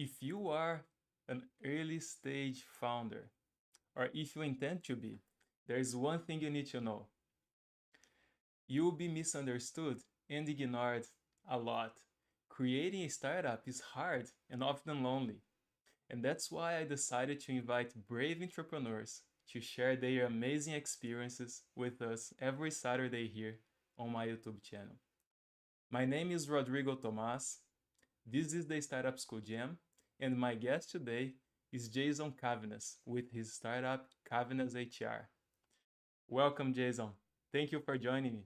If you are an early stage founder, or if you intend to be, there is one thing you need to know. You will be misunderstood and ignored a lot. Creating a startup is hard and often lonely. And that's why I decided to invite brave entrepreneurs to share their amazing experiences with us every Saturday here on my YouTube channel. My name is Rodrigo Tomaz. This is the Startup School Jam, and my guest today is Jason Cavness with his startup CavnessHR. Welcome, Jason. Thank you for joining me.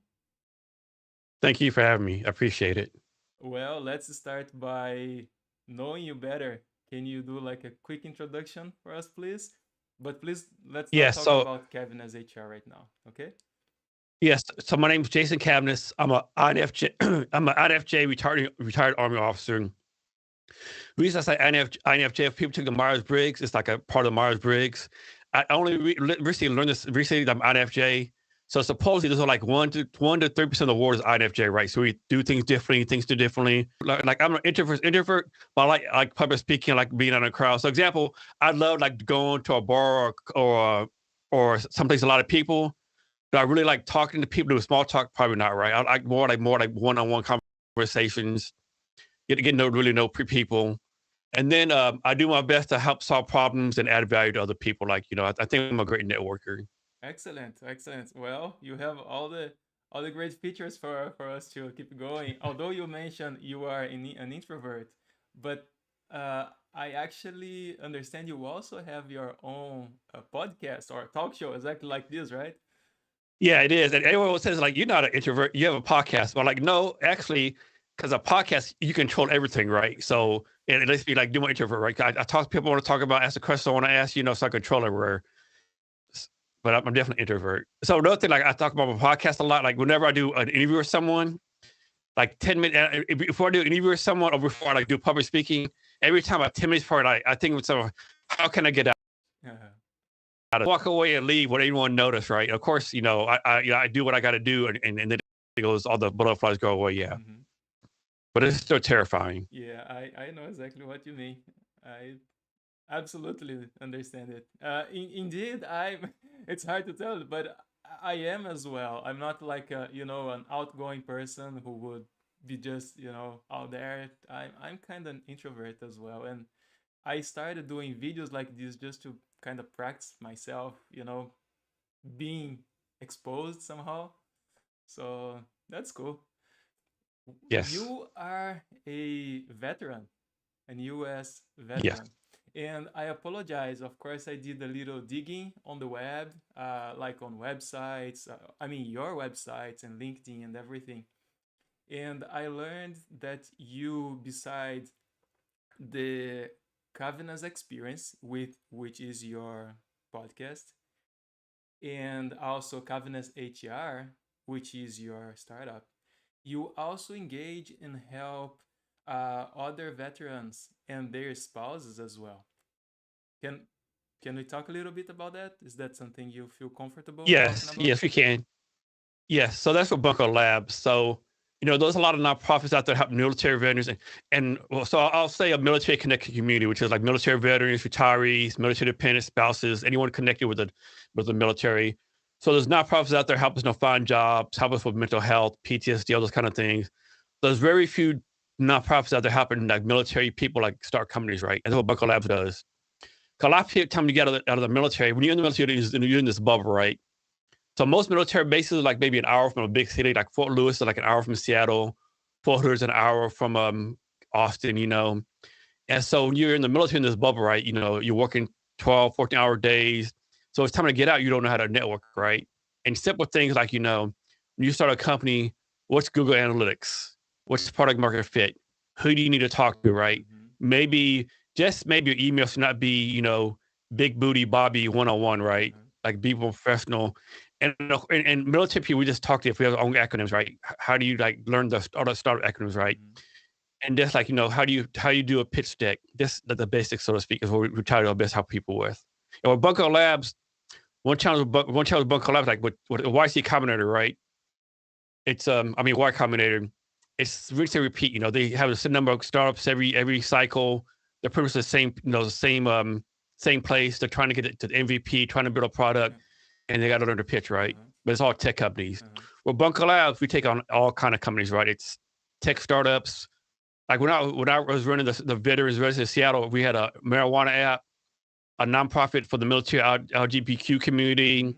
Thank you for having me. I appreciate it. Well, let's start by knowing you better. Can you do like a quick introduction for us, please? But please, let's not Yes. talk So about Kevin as HR right now, okay? yes. So my name is Jason Cavness. I'm a INFJ. I'm an INFJ retired Army officer. The reason I say INFJ, if people took the Myers Briggs, it's like a part of the Myers Briggs. I only recently learned this recently. That I'm INFJ. So supposedly there's like 1 to 3% of the world is INFJ, right? So we do things differently, things do differently. Like I'm an introvert, but I like public speaking, I like being in a crowd. So example, I love like going to a bar or someplace a lot of people. Do I really like talking to people? Do small talk? Probably not, right? I like more like one-on-one conversations. Get to know really know people, and then I do my best to help solve problems and add value to other people. Like I think I'm a great networker. Excellent, excellent. Well, you have all the great features for us to keep going. Although you mentioned you are an introvert, but I actually understand you also have your own podcast or talk show exactly like this, right? Yeah, it is. And everyone says like you're not an introvert, you have a podcast. But like no, actually, because a podcast you control everything, right? So and it lets me like do my introvert, right? I talk to people I want to talk about, ask the question I want to ask, so I control everywhere. But I'm definitely an introvert. So another thing, like I talk about my podcast a lot. Like whenever I do an interview with someone, like 10 minutes before I do an interview with someone, or before I like do public speaking, every time about 10 minutes before, I think of someone, how can I get out of walk away and leave without anyone notice, right? Of course, I do what I got to do, and then it goes, all the butterflies go away, yeah. Mhm. But it's still terrifying. Yeah, I know exactly what you mean. I absolutely understand it. Indeed, I'm. It's hard to tell, but I am as well. I'm not like an outgoing person who would be just out there. I'm kind of an introvert as well, and I started doing videos like this just to kind of practice myself. Being exposed somehow. So that's cool. Yes. You are a veteran, an US Yes. veteran. And I apologize. Of course, I did a little digging on the web, like on websites. I mean, your websites and LinkedIn and everything. And I learned that you, besides the Covenant's experience, with which is your podcast, and also Covenant's HR, which is your startup, you also engage and help other veterans and their spouses as well. Can can we talk a little bit about that? Is that something you feel comfortable talking Yes. about? Yes, we can. Yes. So that's what Bunker Labs. So, there's a lot of nonprofits out there helping military veterans. And well, so I'll say a military connected community, which is like military veterans, retirees, military dependent spouses, anyone connected with the military. So there's nonprofits out there helping us find jobs, help us with mental health, PTSD, all those kind of things. There's very few nonprofits out there helping like military people like start companies, right? And that's what Bunker Labs does. 'Cause a lot of people come together out of the military. When you're in the military, you're in this bubble, right? So most military bases, like maybe an hour from a big city, like Fort Lewis is like an hour from Seattle. Fort Hood is an hour from Austin. And so when you're in the military in this bubble, right, you're working 12, 14-hour days. So it's time to get out. You don't know how to network, right? And simple things like, when you start a company, what's Google Analytics? What's product market fit? Who do you need to talk to, right? Mm-hmm. Maybe, just maybe your email should not be, big booty Bobby 101, right? Uh-huh. Like be professional. And military people, we just talk to, if we have our own acronyms, right? How do you like learn all the startup acronyms, right? Mm-hmm. And just like, how you do a pitch deck, just the basics, so to speak, is what we try to our best help people with. And with Bunker Labs, one challenge with Bunker Labs, like with YC Combinator, right? It's I mean Y Combinator, it's rinse and repeat. They have a certain number of startups every cycle. They're pretty much the same, same place. They're trying to get it to the MVP, trying to build a product, and they got to learn to pitch, right? But it's all tech companies. Well, Bunker Labs, we take on all kind of companies, right? It's tech startups. Like when I was running the Veterans Residence in Seattle, we had a marijuana app, a nonprofit for the military LGBTQ community,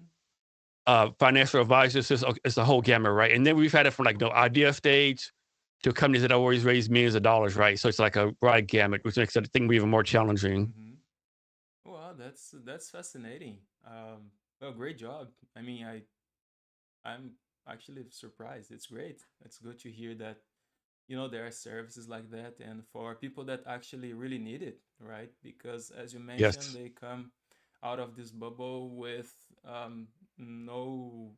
financial advisors. It's the whole gamut, right? And then we've had it from like the idea stage to companies that always raise millions of dollars, right? So it's like a broad gamut, which makes the thing even more challenging. Well, that's fascinating. Well, great job. I mean, I'm actually surprised. It's great. It's good to hear that, there are services like that, and for people that actually really need it, right? Because as you mentioned, Yes. they come out of this bubble with no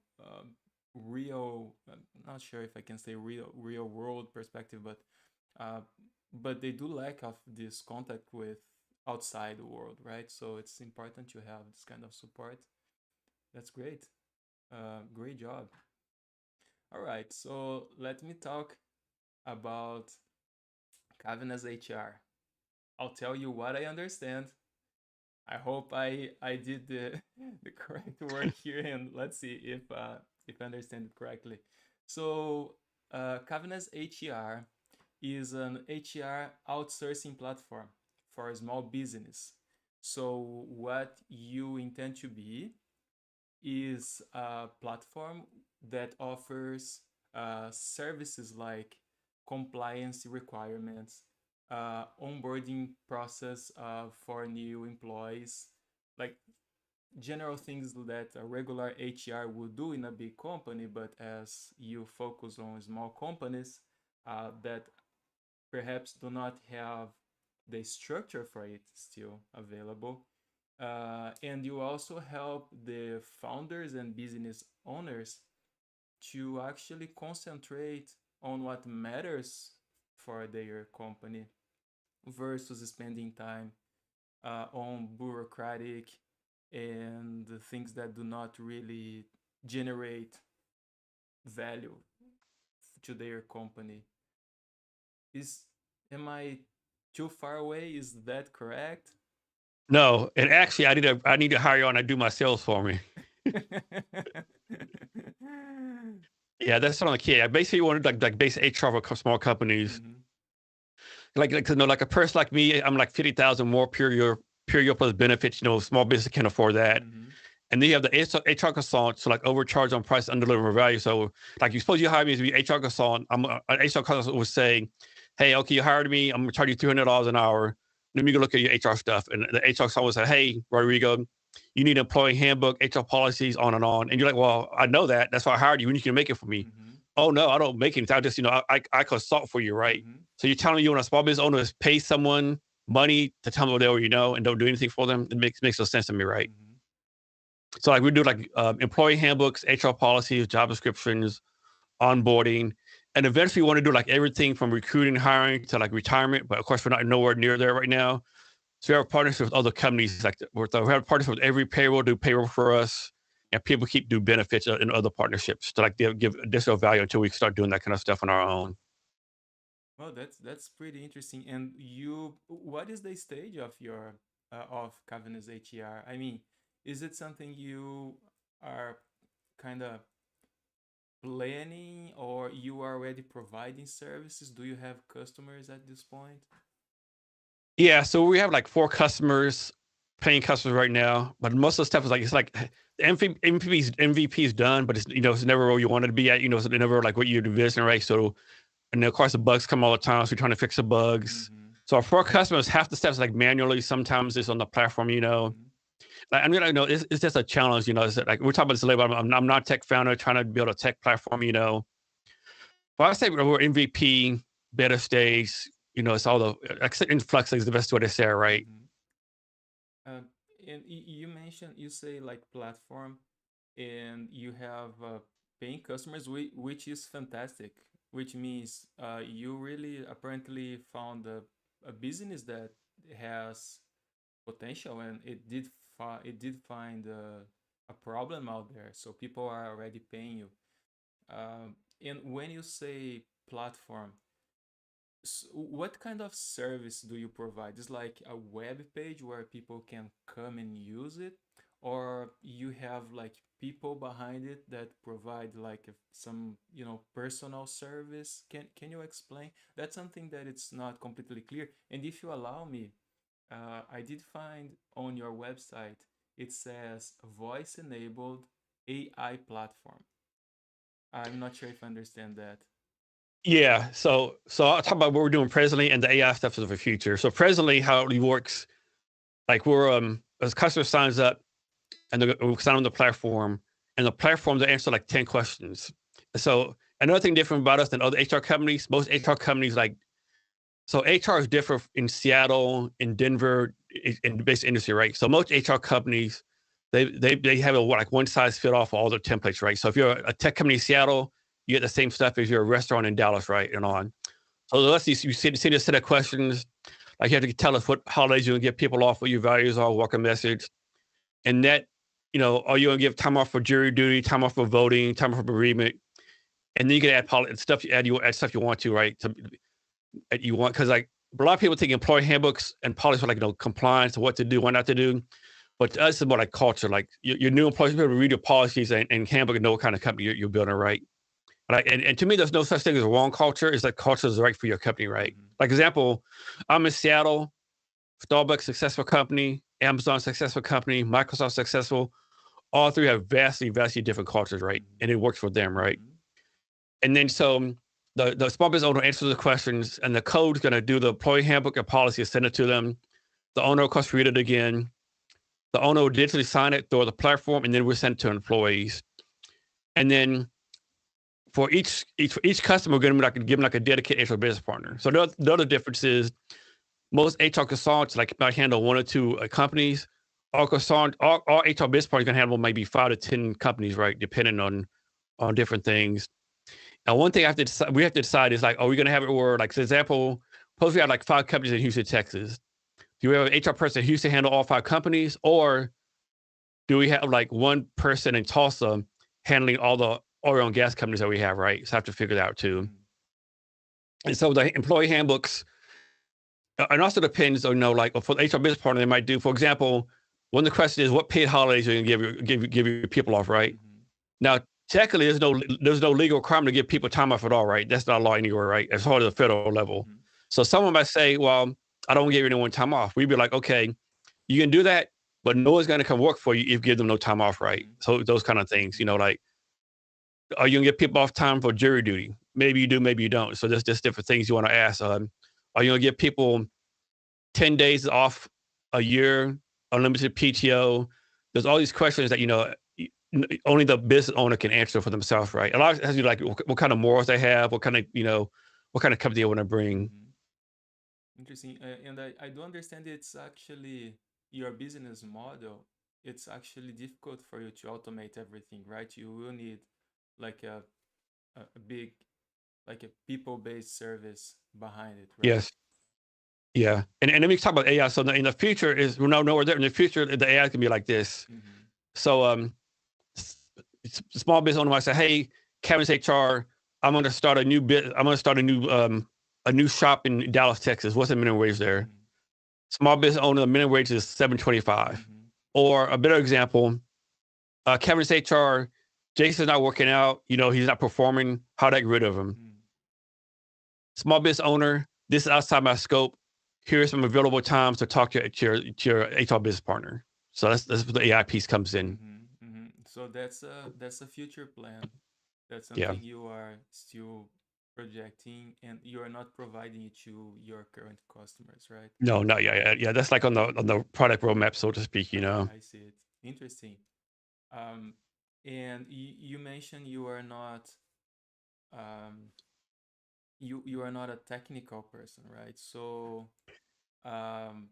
real, I'm not sure if I can say real world perspective, uh, but they do lack of this contact with outside the world, right? So it's important to have this kind of support. That's great. Great job. All right, so let me talk about Cavness HR. I'll tell you what I understand. I hope I did the the correct work here, and let's see if I understand it correctly. So, Cavness HR is an HR outsourcing platform for a small business. So, what you intend to be is a platform that offers services like compliance requirements, onboarding process for new employees, like general things that a regular HR would do in a big company, but as you focus on small companies that perhaps do not have the structure for it still available. And you also help the founders and business owners to actually concentrate on what matters for their company versus spending time on bureaucratic and the things that do not really generate value to their company. Is Am I too far away? Is that correct? No, and actually, I need to hire you on to do my sales for me. Yeah, that's not the key. I basically wanted like base HR for small companies. Like a person like me, I'm like 50,000 more per year plus benefits. Small business can't afford that. And then you have the HR consultant, so like overcharge on price, undeliverable value. So like you suppose you hire me as an HR consultant. An HR consultant would say, "Hey, okay, you hired me. I'm gonna charge you $300 an hour. Let me go look at your HR stuff." And the HR consultant would say, "Hey, Rodrigo, you need an employee handbook, HR policies, on and on." And you're like, "Well, I know that. That's why I hired you. When you can make it for me." Oh no, I don't make anything. I just I consult for you, right? So you're telling me you want a small business owner to pay someone money to tell them what they already know and don't do anything for them? It makes no sense to me, right? So like we do like employee handbooks, HR policies, job descriptions, onboarding, and eventually we want to do like everything from recruiting, hiring to like retirement. But of course, we're not nowhere near there right now. So we have partnerships with other companies we have partnerships with every payroll, do payroll for us, and people keep do benefits in other partnerships to like give additional value until we start doing that kind of stuff on our own. Well, that's pretty interesting. And what is the stage of your of Cavness HER? I mean, is it something you are kind of planning, or you are already providing services? Do you have customers at this point? Yeah, so we have like 4 customers, paying customers right now, but most of the stuff is like it's like the MVP is done, but it's never where you wanted to be at. It's never like what you're envisioning, right? So, and then of course the bugs come all the time, so we're trying to fix the bugs. So our 4 customers, half the steps like manually. Sometimes it's on the platform. Like, I mean, I know it's just a challenge. It's like we're talking about this later. But I'm not a tech founder trying to build a tech platform. But I say we're MVP, beta stage. It's all in flux is the best way to say it, right? Uh, and you mentioned, you say like platform, and you have paying customers, which is fantastic. Which means you really apparently found a business that has potential, and it did find a problem out there. So people are already paying you. And when you say platform, what kind of service do you provide? Is like a web page where people can come and use it, or you have like people behind it that provide like some personal service? Can you explain? That's something that it's not completely clear. And if you allow me, I did find on your website it says voice enabled AI platform. I'm not sure if I understand that. Yeah. So I'll talk about what we're doing presently and the AI stuff of the future. So presently, how it works, like we're as customer signs up and we sign on the platform, and the platform they answer like 10 questions. So another thing different about us than other HR companies, most HR companies like so HR is different in Seattle, in Denver, in the basic industry, right? So most HR companies, they have a like one size fit all for all their templates, right? So if you're a tech company in Seattle, you get the same stuff as you're a restaurant in Dallas, right? And on. So let's see, you see a set of questions, like you have to tell us what holidays you're gonna get people off, what your values are, welcome message, and that, are you gonna give time off for jury duty, time off for voting, time off for bereavement, and then you can add stuff, you add stuff you want to, right? You want because like a lot of people think employee handbooks and policies are like compliance to what to do, what not to do. But to us, it's more like culture. Like your new employees be able to read your policies and handbook and know what kind of company you're building, right? And to me, there's no such thing as a wrong culture. It's like culture is right for your company, right? Mm-hmm. Like example, I'm in Seattle, Starbucks successful company, Amazon successful company, Microsoft successful. All three have vastly, vastly different cultures, right? And it works for them, right? Mm-hmm. And then so the small business owner answers the questions, and the code's going to do the employee handbook and policy, send it to them. The owner, of course, read it again. The owner will digitally sign it through the platform, and then we'll send it to employees. And then for each customer, we're going to give them like a dedicated HR business partner. So the other difference is most HR consultants like might handle one or two companies. Our HR business partners can handle maybe 5 to 10 companies, right, depending on different things. Now, one thing we have to decide is like, are we going to have it where, like, for example, suppose we have like 5 companies in Houston, Texas. Do we have an HR person in Houston handle all 5 companies, or do we have like one person in Tulsa handling all the oil and gas companies that we have, right? So I have to figure that out too. And so the employee handbooks, and also depends on, like for the HR business partner, they might do, for example, one of the questions is what paid holidays are you going to give your people off, right? Mm-hmm. Now, technically, there's no legal requirement to give people time off at all, right? That's not law anywhere, right? As far as the federal level. Mm-hmm. So someone might say, "Well, I don't give anyone time off." We'd be like, "Okay, you can do that, but no one's going to come work for you if you give them no time off, right?" Mm-hmm. So those kind of things, like, are you going to get people off time for jury duty? Maybe you do, maybe you don't. So there's just different things you want to ask. Are you going to give people 10 days off a year, unlimited PTO? There's all these questions that only the business owner can answer for themselves, right? A lot of it has to do like what kind of morals they have, what kind of company they want to bring. Mm-hmm. Interesting. And I do understand it's actually your business model. It's actually difficult for you to automate everything, right? You will need like a big, like a people-based service behind it, right? Yes. Yeah. And then we talk about AI. So in the future is we're nowhere there. In the future, the AI can be like this. Mm-hmm. So small business owner might say, "Hey, Cavness HR, I'm going to start a new a new shop in Dallas, Texas. What's the minimum wage there?" Mm-hmm. Small business owner, the minimum wage is $7.25. Mm-hmm. Or a better example, Cavness HR, Jason's not working out. He's not performing. How do I get rid of him? Mm-hmm. Small business owner, this is outside my scope. Here's some available times to talk to your HR business partner. So that's where the AI piece comes in. Mm-hmm. Mm-hmm. So that's a future plan. That's Yeah. something you are still projecting, and you are not providing it to your current customers, right? No, not yet. Yeah, that's like on the product roadmap, so to speak. I see it. Interesting. Um, and you mentioned you are not um, you are not a technical person, right? So um,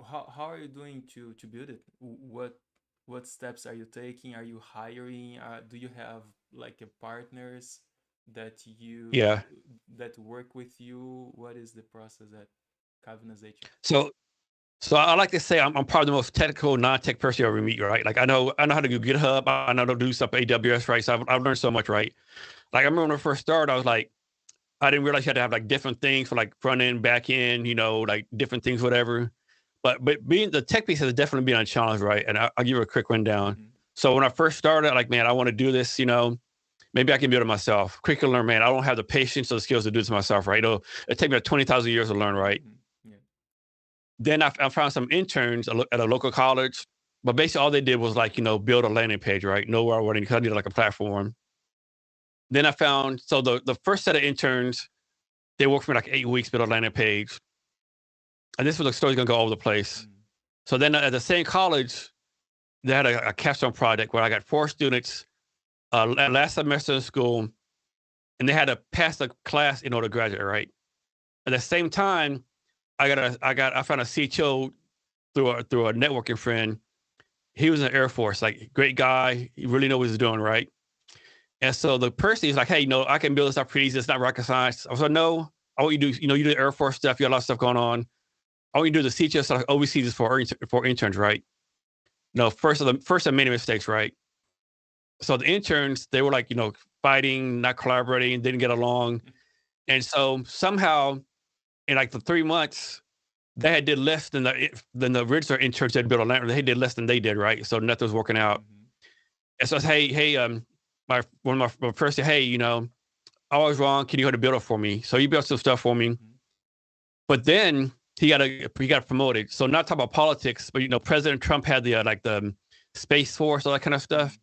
how are you doing to build it? What steps are you taking? Are you hiring? Do you have like a partners that Yeah. that work with you? What is the process at Cavness HR? So so I like to say I'm probably the most technical non-tech person you ever meet, right? Like I know how to do GitHub. I know how to do stuff AWS, right? So I've learned so much, right? Like I remember when I first started, I was like, I didn't realize you had to have like different things for like front end, back end, like different things, whatever. But being the tech piece has definitely been a challenge, right? And I'll give you a quick rundown. Mhm. So when I first started, like, man, I want to do this, maybe I can build it myself. Quick learn, man. I don't have the patience or the skills to do this myself, right? It'll take me like 20,000 years to learn, right? Mhm. Yeah. Then I found some interns at a local college, but basically all they did was like, build a landing page, right? Know where I wanted because I needed like a platform. Then I found, so the first set of interns, they worked for me like 8 weeks, build a landing page. And this was the story's gonna go all over the place. Mhm. So then at the same college, they had a capstone project where I got 4 students last semester in school, and they had to pass the class in order to graduate, right? At the same time, I found a CTO through a networking friend. He was in the Air Force, like great guy. He really knew what he was doing, right? And so the person is like, hey, I can build this up pretty easy. It's not rocket science. I was like, no, I want you to do, you do the Air Force stuff. You got a lot of stuff going on. I want you to do the CTO stuff, overseas this for interns, right? No, first of many mistakes, right? So the interns, they were like, fighting, not collaborating, didn't get along. And so somehow in like the 3 months, they had did less than the original interns that built a land. They did less than they did, right? So nothing was working out. Mhm. And so I said, hey, one of my first said, hey, I was wrong. Can you go to build it for me? So he built some stuff for me. Mhm. But then he got promoted. So not talking about politics, but President Trump had the like the Space Force, all that kind of stuff. Mhm.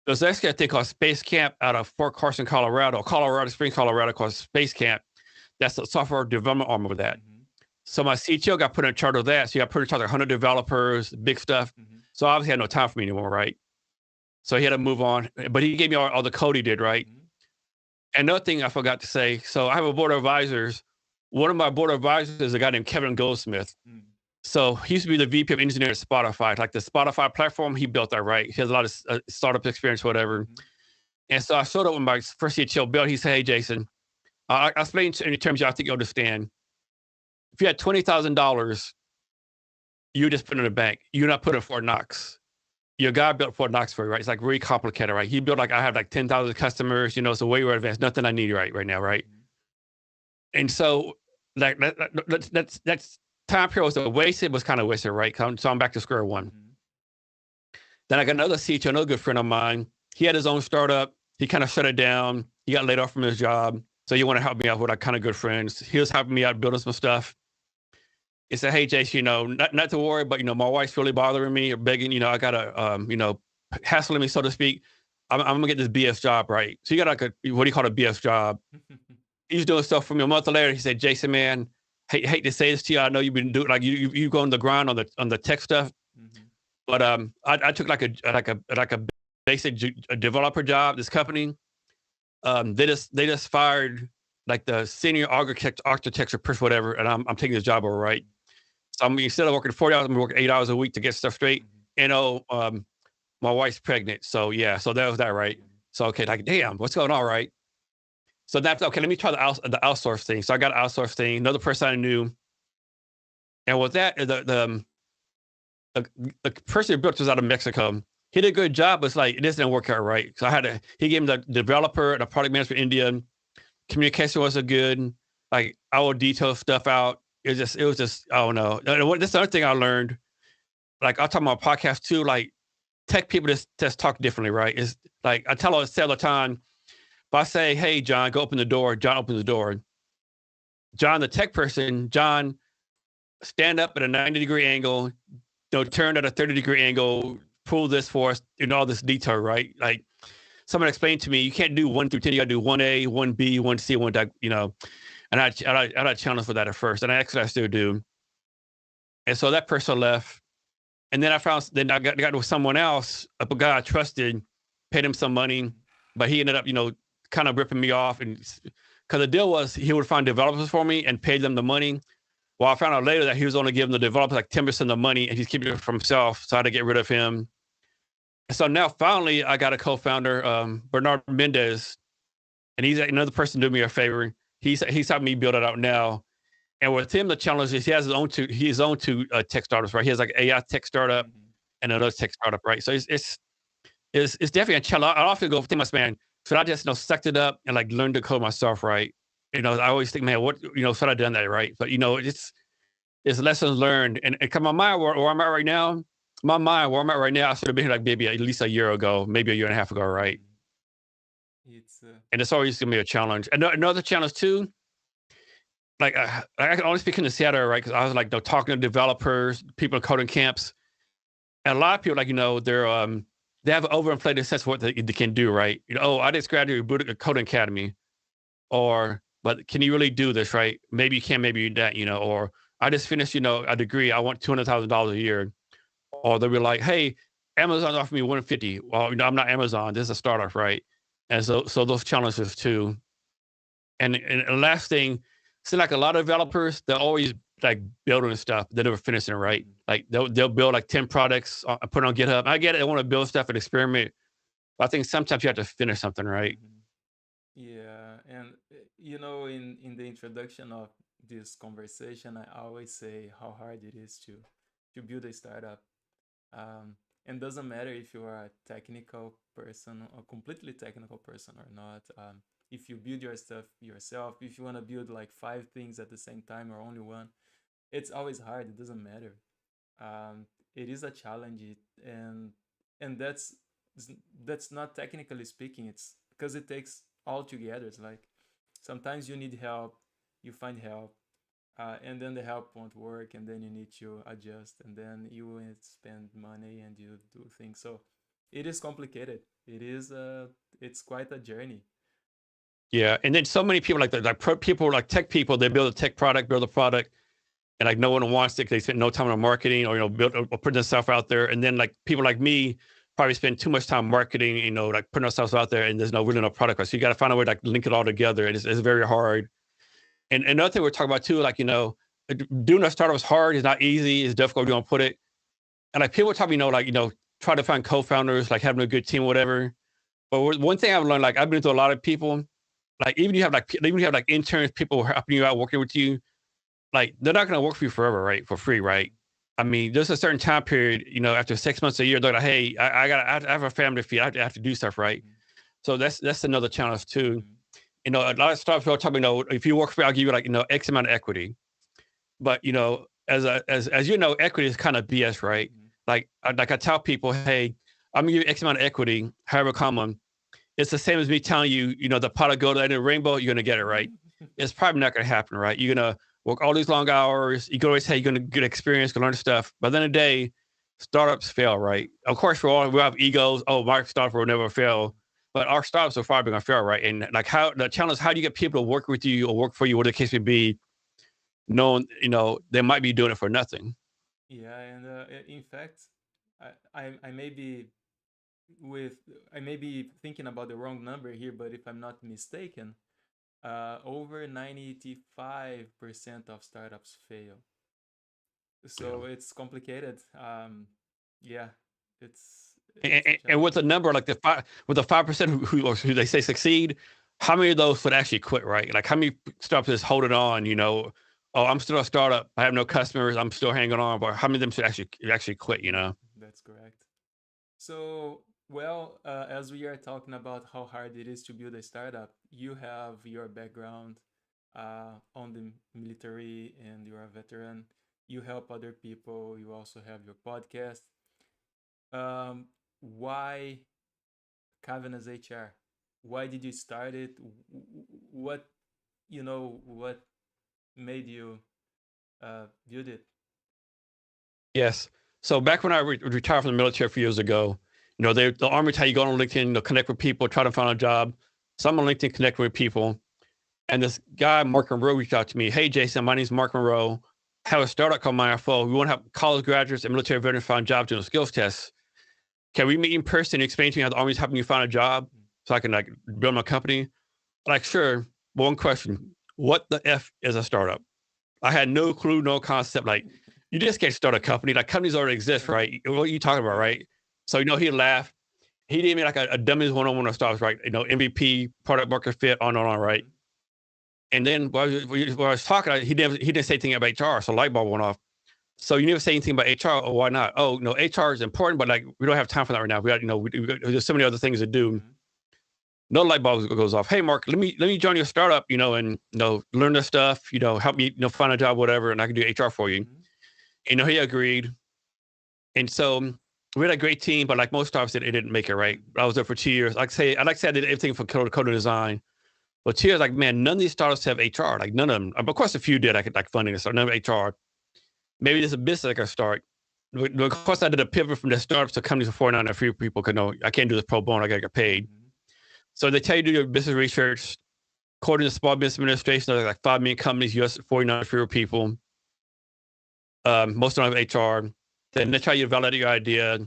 There's actually a thing called Space Camp out of Fort Carson, Colorado Springs, Colorado, called Space Camp. That's the software development arm of that. Mhm. So my CTO got put in charge of that. So he got put in charge of 100 developers, big stuff. Mhm. So obviously he had no time for me anymore, right? So he had to move on. But he gave me all the code he did, right? Mhm. Another thing I forgot to say. So I have a board of advisors. One of my board of advisors is a guy named Kevin Goldsmith. Mhm. So he used to be the VP of engineering at Spotify. Like the Spotify platform, he built that, right? He has a lot of startup experience, whatever. Mhm. And so I showed up with my first CTO build. He said, hey, Jason, I'll explain in terms you I think you understand. If you had $20,000, you just put it in the bank. You're not putting it in Fort Knox. Your guy built Fort Knox for you, right? It's like really complicated, right? He built like, I have like 10,000 customers, so way more advanced, nothing I need right now, right? Mhm. And so like that's time period was wasted, was kind of wasted, right? So I'm back to square one. Mhm. Then I got another CTO, another good friend of mine. He had his own startup. He kind of shut it down. He got laid off from his job. So he wanted to help me out with our kind of good friends. He was helping me out building some stuff. He said, hey, Jason, not to worry, but, my wife's really bothering me or begging, I got to, hassling me, so to speak. I'm going to get this BS job, right? So you got like what do you call a BS job? He's doing stuff for me. A month later, he said, Jason, man, hate to say this to you. I know you've been doing like you go on the grind on the tech stuff. Mhm. But I took like a basic developer job. This company, they just fired like the senior architecture person, whatever, and I'm taking this job over, right? So I'm instead of working 40 hours, I'm working 8 hours a week to get stuff straight. Mhm. My wife's pregnant, so yeah, so that was that, right? Mhm. So okay, like damn, what's going on, right? So that's okay. Let me try the outsource thing. So I got an outsource thing. Another person I knew, and with that, the, the person who built was out of Mexico. He did a good job, but it's like it just didn't work out right. So he gave him the developer and the product manager in India. Communication wasn't good. Like I will detail stuff out. It was just I don't know. That's the other thing I learned. Like I'll talk about podcasts too. Like tech people just talk differently, right? It's like I tell all the time. If I say, "Hey, John, go open the door," John opens the door. John, the tech person, John, stand up at a 90-degree angle, turn at a 30-degree angle, pull this for us, all this detail, right? Like someone explained to me, you can't do 1 through 10. You got to do 1A, 1B, 1C, 1, and I had challenge for that at first. And I still do. And so that person left. And then I got with someone else, a guy I trusted, paid him some money, but he ended up, kind of ripping me off. And because the deal was he would find developers for me and pay them the money. Well, I found out later that he was only giving the developers like 10% of the money and he's keeping it for himself. So I had to get rid of him. And so now finally I got a co-founder, Bernard Mendez, and he's another person doing me a favor. He's helping me build it out now. And with him, the challenge is he has his own two tech startups, right? He has like AI tech startup Mhm. and another tech startup, right? So it's definitely a challenge. I often go, think, man, should I just sucked it up and like learn to code myself, right? I always think, man, what, should I done that right? But it's lessons learned. And come my mind where I'm at right now, my mind where I'm at right now, I should have been here like maybe at least a year ago, maybe a year and a half ago, right? Mhm. It's And it's always gonna be a challenge. And another challenge too, like I can only speak in the Seattle, right? Because I was like, talking to developers, people in coding camps, and a lot of people, like, they have an overinflated sense of what they can do, right? Oh, I just graduated a coding academy, or but can you really do this, right? Maybe you can, maybe you don't, or I just finished, a degree. I want $200,000 a year, or they'll be like, hey, Amazon offered me 150. Well, I'm not Amazon. This is a startup, right? And so those challenges too. And the last thing, see, like a lot of developers, they're always like building stuff. They never finishing it, right? Mhm. Like they'll build like 10 products, put it on GitHub. I get it. They want to build stuff and experiment. But I think sometimes you have to finish something, right? Mhm. Yeah, and in the introduction of this conversation, I always say how hard it is to build a startup. And doesn't matter if you are a technical person, a completely technical person or not. If you build your stuff yourself, if you want to build like five things at the same time or only one, it's always hard. It doesn't matter. It is a challenge, and and that's not technically speaking. It's because it takes all together. It's like sometimes you need help, you find help, and then the help won't work, and then you need to adjust, and then you will spend money and you do things. So it is complicated. It's quite a journey. Yeah. And then so many people people like tech people, they build a tech product, build a product, and like no one wants it. They spend no time on marketing or build or put themselves out there. And then like people like me probably spend too much time marketing, like putting ourselves out there, and there's no really no product. So you got to find a way to like link it all together, and it's very hard. And another thing we're talking about too, like doing a startup is hard. It's not easy. It's difficult. You don't put it. And like people tell me, try to find co-founders, like having a good team, or whatever. But one thing I've learned, like I've been to a lot of people, like even you have like interns, people helping you out, working with you, like they're not going to work for you forever, right? For free, right? I mean, there's a certain time period, after 6 months, a year, they're like, hey, I have a family to feed. I have to do stuff, right? Mm-hmm. So that's another challenge too. Mm-hmm. A lot of startups will tell me, if you work for me, I'll give you like, X amount of equity. But as you know, equity is kind of BS, right? Mm-hmm. Like I tell people, hey, I'm gonna give you X amount of equity, however common. It's the same as me telling you, the pot of gold in the rainbow, you're gonna get it, right? It's probably not gonna happen, right? You're gonna work all these long hours. You can always say you're gonna get experience, gonna learn stuff. But then the day, startups fail, right? Of course, we have egos. Oh, my startup will never fail. But our startups are probably gonna fail, right? And like the challenge, how do you get people to work with you or work for you, whatever the case may be, knowing they might be doing it for nothing. Yeah, and in fact, I may be with I may be thinking about the wrong number here, but if I'm not mistaken, over 95% of startups fail. Yeah. So it's complicated. Yeah, it's a And with challenge. a number like with the 5% who they say succeed, how many of those would actually quit, right? Like how many startups is holding on, oh, I'm still a startup, I have no customers, I'm still hanging on, but how many of them should actually quit, Yeah, that's correct. So, well, as we are talking about how hard it is to build a startup, you have your background on the military and you're a veteran. You help other people. You also have your podcast. Why Covenant's HR? Why did you start it? What what made you build it? Yes. So back when I retired from the military a few years ago, the Army tell you go on LinkedIn, connect with people, try to find a job. So I'm on LinkedIn connecting with people. And this guy, Mark Monroe, reached out to me. Hey, Jason, my name's Mark Monroe. I have a startup called MyFO. We want to have college graduates and military veterans find jobs doing skills tests. Can we meet in person and explain to me how the Army's helping you find a job so I can like build my company? Like, sure. One question. What the F is a startup? I had no clue, no concept. Like, you just can't start a company. Like, companies already exist, right? What are you talking about, Yeah. right? So, he laughed. He gave me like a dummies one-on-one of startups, right? MVP, product market fit, on and on, right? Mm-hmm. And then while I was talking, he didn't say anything about HR, so light bulb went off. So you never say anything about HR. Oh, why not? Oh, no, HR is important, but like we don't have time for that right now. We got, there's so many other things to do. Mm-hmm. no light bulb goes off. Hey, Mark, let me join your startup, and learn the stuff, help me, find a job, whatever, and I can do HR for you. He agreed. And so we had a great team, but like most startups, it didn't make it right. I was there for 2 years. I'd like to say I did everything from code to design. But 2 years, like, man, none of these startups have HR. Like, none of them. Of course, a few did. I could like funding and stuff. None of HR. Maybe there's a business I could start. But of course, I did a pivot from the startups to companies of 49 or few people. Because I can't do this pro bono. I got to get paid. So they tell you to do your business research. According to Small Business Administration, there's like 5 million companies, US 49 or fewer people. Most of them have HR. Then they try you to validate your idea.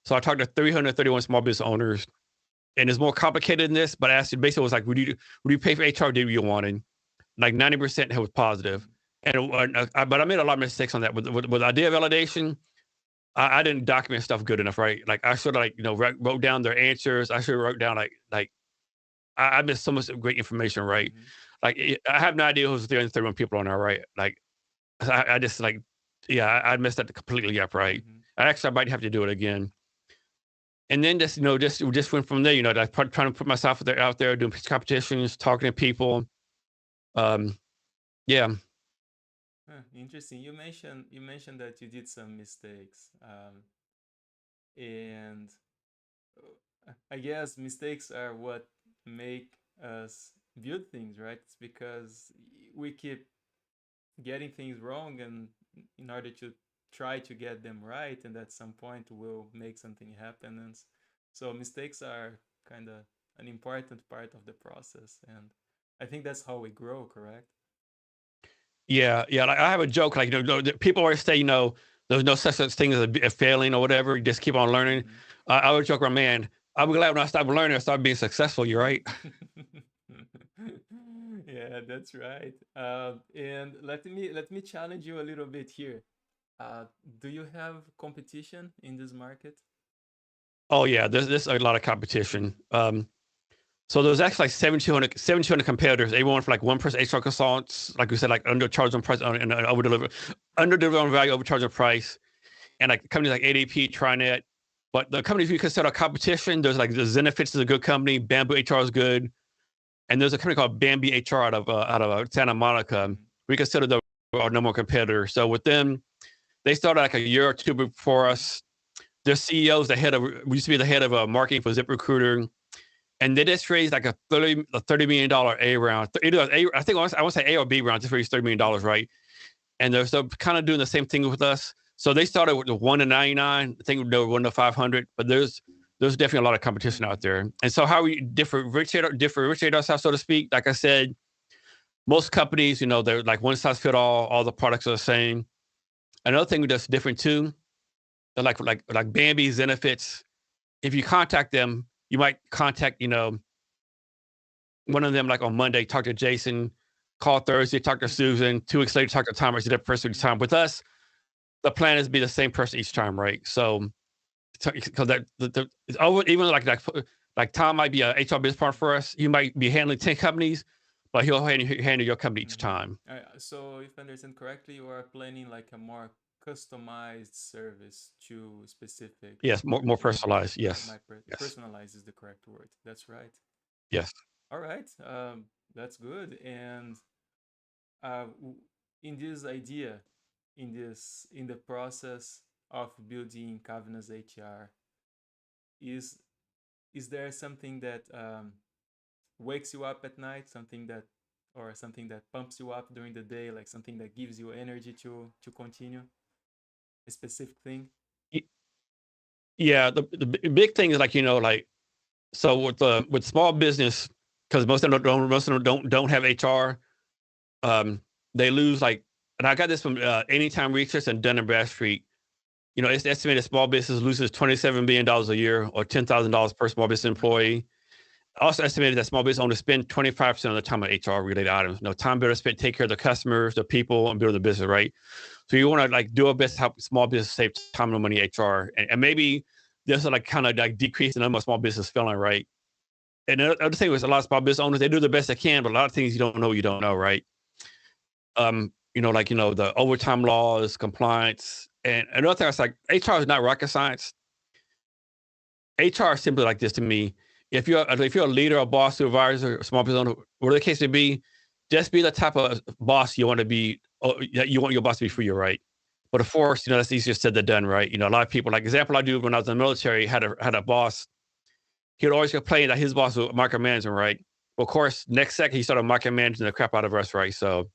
So I talked to 331 small business owners, and it's more complicated than this. But I asked you, basically, it was like, would you pay for HR? Did you wanted? Like 90% was positive, but I made a lot of mistakes on that with idea validation. I didn't document stuff good enough, right? Like I should have wrote down their answers. I should have wrote down like I missed so much great information, right? Like I have no idea who's 331 people on there, right? Like I just like. Yeah, I messed that completely up, right? I might have to do it again. And then just went from there, like trying to put myself out there, doing competitions, talking to people. Yeah. Interesting. You mentioned that you did some mistakes, and I guess mistakes are what make us build things, right? It's because we keep getting things wrong, and in order to try to get them right, and at some point we'll make something happen. And so mistakes are kind of an important part of the process, and I think that's how we grow, correct? Yeah. Like I have a joke, like people always say, there's no such thing as a failing or whatever. You just keep on learning. I always joke around, man, I'm glad when I stopped learning, I started being successful. You're right. Yeah, that's right. And let me challenge you a little bit here. Do you have competition in this market? Oh yeah, there's a lot of competition. So there's actually like 1,700 competitors. Everyone from like one person HR consultants, like we said, like undercharge on price and over-deliver on value, overcharge on price, and like companies like ADP, TriNet. But the companies we consider competition, there's like the Zenefits is a good company, Bamboo HR is good, and there's a company called Bambi HR out of Santa Monica. We consider them our number one competitor. So with them, they started like a year or two before us. Their CEO's we used to be the head of marketing for ZipRecruiter. And they just raised like a $30 million A round. I want to say A or B round, just raised $30 million, right? And they're so kind of doing the same thing with us. So they started with the 1 to 99. I think they were 1 to 500, but there's definitely a lot of competition out there. And so how we differentiate ourselves, so to speak, like I said, most companies, they're like one size fit all the products are the same. Another thing that's different too, like Bambi, Zenefits, if you contact them, you might contact, one of them like on Monday, talk to Jason, call Thursday, talk to Susan, 2 weeks later, talk to Tom, or that person each time. With us, the plan is to be the same person each time, right? So, because it's over, even like Tom might be a HR business partner for us. You might be handling 10 companies, but he'll handle your company each time. So if I understand correctly, you are planning like a more customized service to specific. Yes, more personalized. Yes. Yes. Personalized is the correct word. That's right. Yes. All right. That's good. And in this idea, in the process of building Cavness HR, is there something that wakes you up at night, something that pumps you up during the day, like something that gives you energy to continue, a specific thing? Yeah, the big thing is so with small business, because most of them don't have HR. They lose and I got this from Anytime Research and Dun & Bradstreet. It's estimated small business loses $27 billion a year, or $10,000 per small business employee. Also estimated that small business owners spend 25% of the time on HR related items. Time better spent take care of the customers, the people, and build the business, right? So you want to do our best to help small business save time and money HR, and maybe this will kind of decrease the number of small business failing, right? And the other thing was a lot of small business owners, they do the best they can, but a lot of things you don't know, right? The overtime laws, compliance, and another thing, it's like HR is not rocket science. HR is simply like this to me. if you're a leader, a boss, supervisor, small business owner, whatever the case may be, just be the type of boss you want to be. You want your boss to be for you, right? But of course, that's easier said than done, right? A lot of people, like example I do when I was in the military, had a boss. He would always complain that his boss was micromanaging, right? Well, of course, next second he started micromanaging the crap out of us, right? So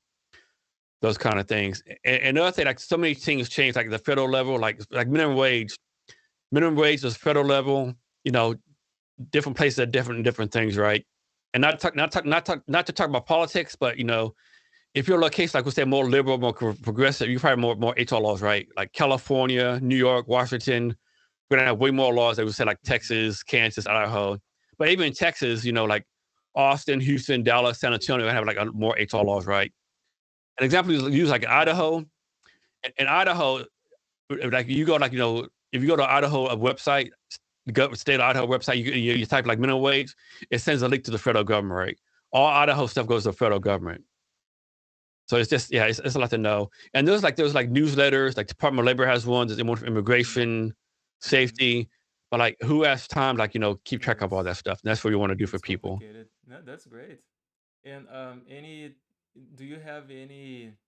those kind of things. And another thing, like so many things change, like the federal level, like minimum wage. Minimum wage is federal level. You know, different places are different things, right? And not to talk about politics, but if you're a case like we say more liberal, more progressive, you probably more HR laws, right? Like California, New York, Washington, we're gonna have way more laws that we say like Mhm. Texas, Kansas, Idaho. But even in Texas, like Austin, Houston, Dallas, San Antonio, have like more HR laws, right? An example is use like Idaho. In Idaho, like you go like if you go to Idaho a website, the state of Idaho website, you type like minimum wage, it sends a link to the federal government, right? All Idaho stuff goes to the federal government. So it's just it's a lot to know. And there's like newsletters, like Department of Labor has one, there's one for Mhm. immigration, Mhm. safety, but like who has time, like keep Yeah, track of all that stuff. And that's what you want to do for it's people. complicated. No, that's great. And any, do you have any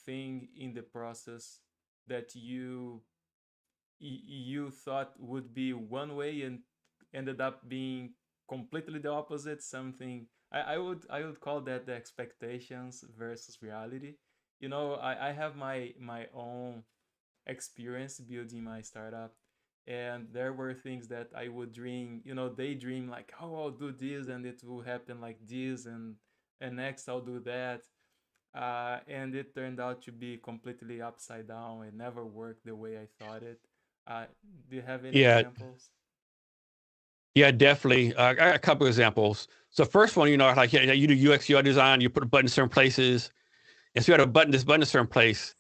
thing in the process that you thought would be one way and ended up being completely the opposite? Something I would call that the expectations versus reality. I have my own experience building my startup, and there were things that I would dream, daydream, like, oh, I'll do this and it will happen like this, and next I'll do that. And it turned out to be completely upside down. It never worked the way I thought it. uh, do you have any Yeah, examples? yeah, definitely. I got a couple examples. So first one, like you do UX UI design, you put a button in certain places, and so you had this button in a certain place,